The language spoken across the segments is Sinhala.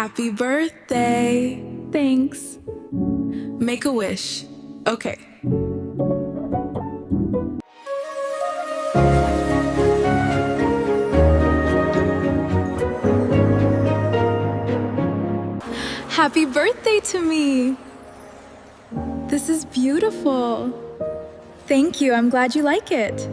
Happy birthday. Thanks. Make a wish. Okay. Happy birthday to me. This is beautiful. Thank you. I'm glad you like it.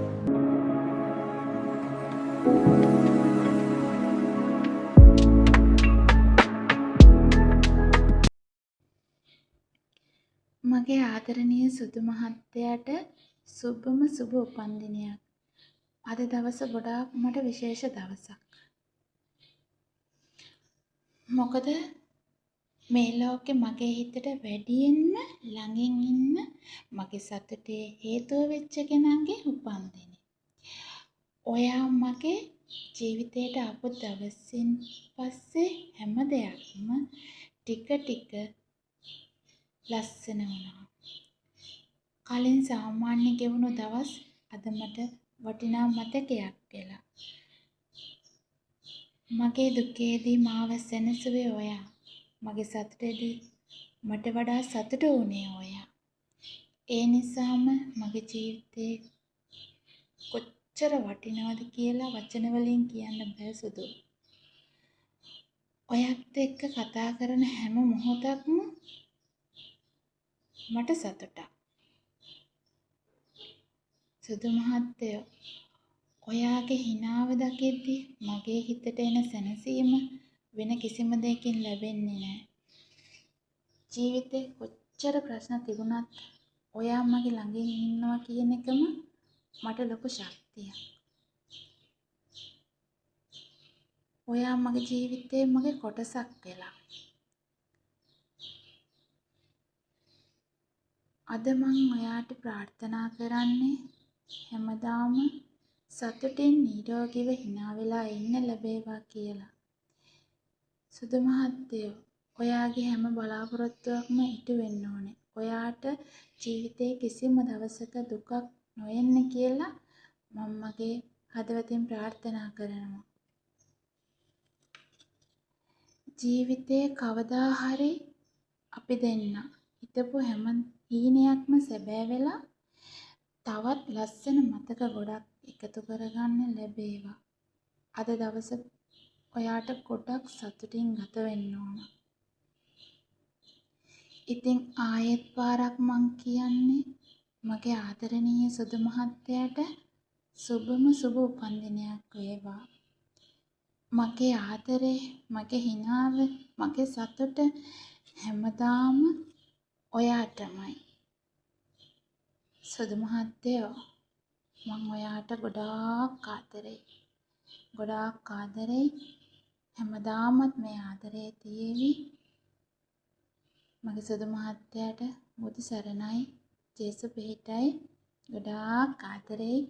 මගේ ආදරණීය සුදු මහත්තයාට සුබම සුබ උපන්දිනයක්. අද දවස ගොඩාක් මට විශේෂ දවසක්. මොකද මේ ලෝකේ මගේ හිතට වැඩියෙන්ම ළඟින් ඉන්න මගේ සතුටේ හේතුව වෙච්ච කෙනාගේ උපන්දිනය. ඔයා මගේ ජීවිතේට ආපු දවසින් පස්සේ හැම දෙයක්ම ටික ටික ලස්සන වුණා. කලින් සාමාන්‍ය ගෙවුණු දවස් අද මට වටිනා මතකයක් වෙලා. මගේ දුකේදී මාව සැනසුවේ ඔයා. මගේ සතුටේදී මට වඩා සතුට වුණේ ඔයා. ඒ නිසාම මගේ ජීවිතේ කොච්චර වටිනවද කියලා වචන වලින් කියන්න බෑ සුදු. ඔයත් එක්ක කතා කරන හැම මොහොතක්ම මට සතුටක්. සුදු මහත්තයෝ, ඔයාගේ හිනාව දකිද්දි මගේ හිතට එන සැනසීම වෙන කිසිම දෙයකින් ලැබෙන්නේ නැහැ. ජීවිතේ කොච්චර ප්‍රශ්න තිබුණත් ඔයා මගේ ළඟින් ඉන්නවා කියන එකම මට ලොකු ශක්තියක්. ඔයා මගේ ජීවිතේ මගේ කොටසක් වෙලා. අද මං ඔයාට ප්‍රාර්ථනා කරන්නේ හැමදාම සතුටින් නිරෝගීව hina වෙලා ඉන්න ලැබේවා කියලා. සුදු මහත්තයෝ, ඔයාගේ හැම බලාපොරොත්තුවක්ම ඉටු වෙන්න ඕනේ. ඔයාට ජීවිතේ කිසිම දවසක දුකක් නොඑන්න කියලා මම මගේ හදවතින් ප්‍රාර්ථනා කරනවා. ජීවිතේ කවදා හරි අපි දෙන්න හිතපු හැම හීනයක්ම සැබෑ වෙලා තවත් ලස්සන මතක ගොඩක් එකතු කරගන්න ලැබේවා. අද දවස ඔයාට ගොඩක් සතුටින් ගත වෙන්න ඕන. ඉතින් ආයෙත් පාරක් මං කියන්නේ මගේ ආදරණීය සුදු මහත්තයාට සුබම සුබ උපන්දිනයක් වේවා. මගේ ආදරේ, මගේ හිනාව, මගේ සතුට හැමදාම ඔයාටමයි. සුදු මහත්තයෝ, මං ඔයාට ගොඩාක් ආදරෙයි. ගොඩාක් ආදරෙයි. හැමදාමත් මේ ආදරේ තියේවි. මගේ සුදු මහත්තයාට බුදු සරණයි. ජේසු පිහිටයි. ගොඩාක් ආදරෙයි.